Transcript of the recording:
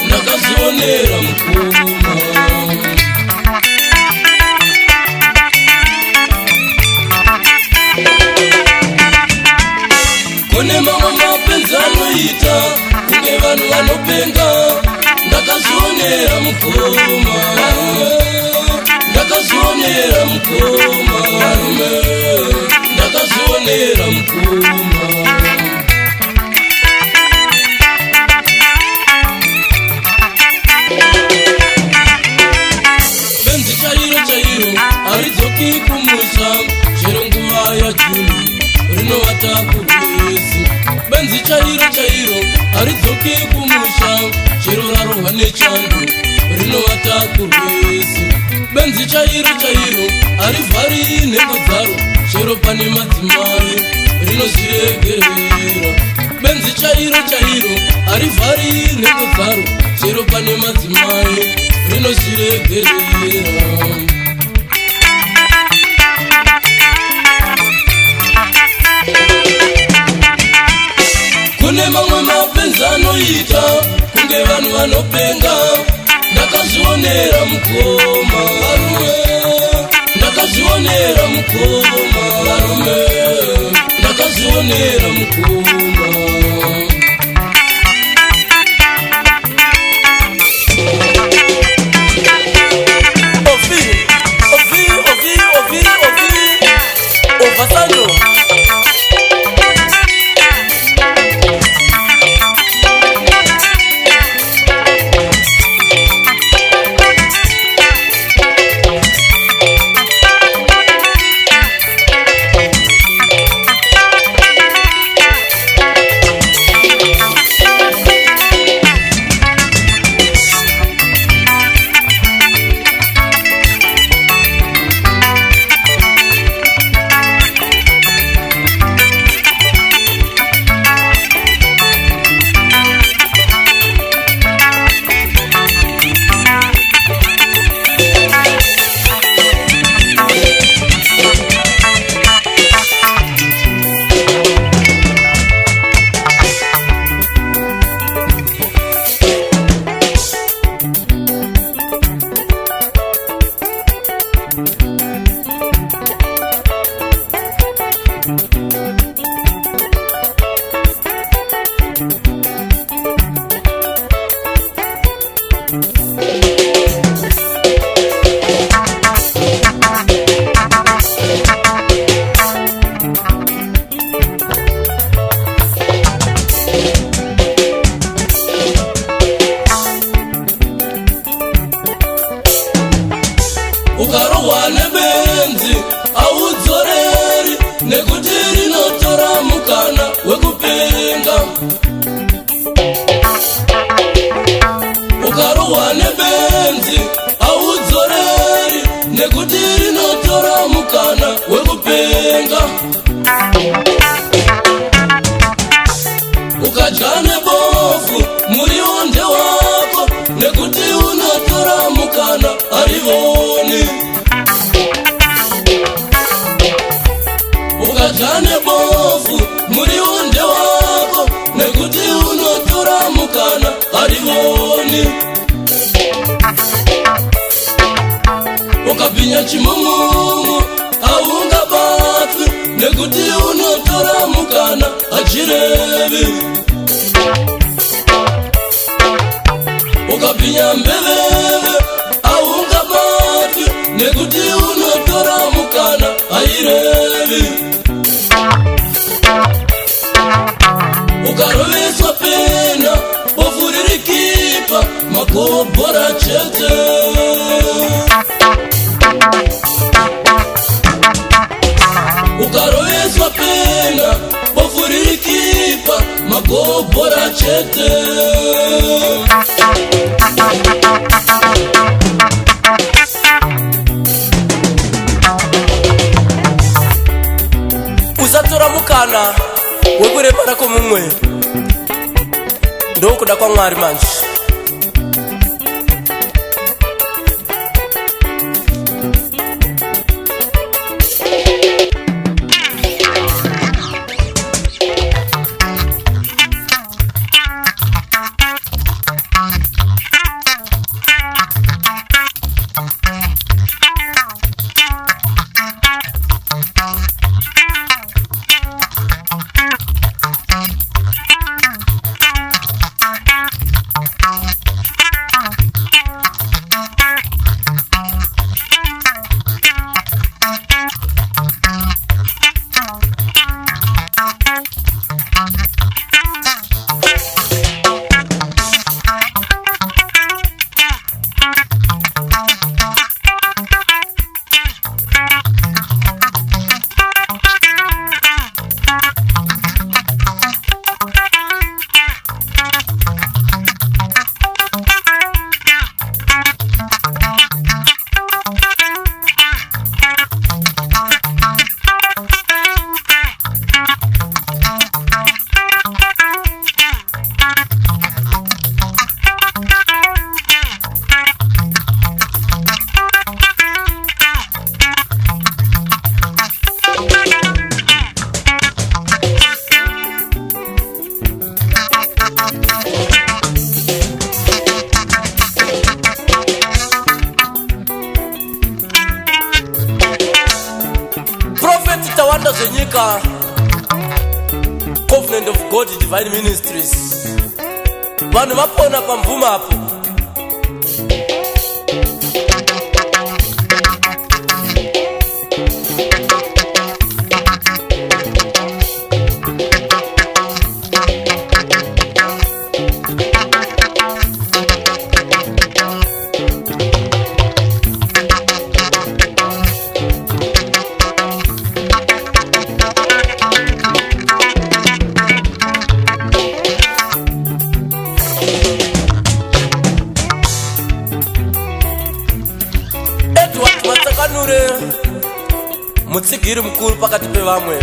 Ndakazvionera mukoma kune mamwe mapenzi anoita kunge vanhu vanopenga. Ndakazvionera mukoma benzi chairo haridzoki kumusha chero nguva yajuni rinovata kurwezi. Benzi chairo haridzoki kumusha chero rarohwa nechando rinovata kurwezi. Benzi chairo harivhari nhengo dzaro chero pane madzimai rinozviregerera. Benzi chairo harivhari nhengo dzaro chero pane madzimai rinozviregerera. Kune mamwe mapenzi anoita kunge vanhu vanopenga. Ndakazvionera mukoma varume, ndakazvionera mukoma varume, ndakazvionera mukoma. Ukarohwa nebenzi audzoreri nekuti rinotora mukana wekupenga. Ukarohwa nebenzi audzoreri nekuti rinotora mukana wekupenga. Ukadya nebofu murionde wako nekuti unotora mukana arivoni. Ukadya nebofu murionde wako nekuti unotora mukana arivoni. Ukabhinya chimumumu haungabatwi nekuti unotora mukana achirevi. Ukabhinya mbeveve haungabatwi nekuti unotora mukana airevi. Ukaroveswa pena bofu ririkipa makobhora chete. Ukaroveswa pena bofu ririkipa makobhora chete. mukana wekuremara kwomumwe ndokuda kwaMwari manje. Tawanda Zenyika, Covenant of God Divine Ministries. Vanhu vapona pamvuma apo. Mutsigiri mukuru pakati pevamwe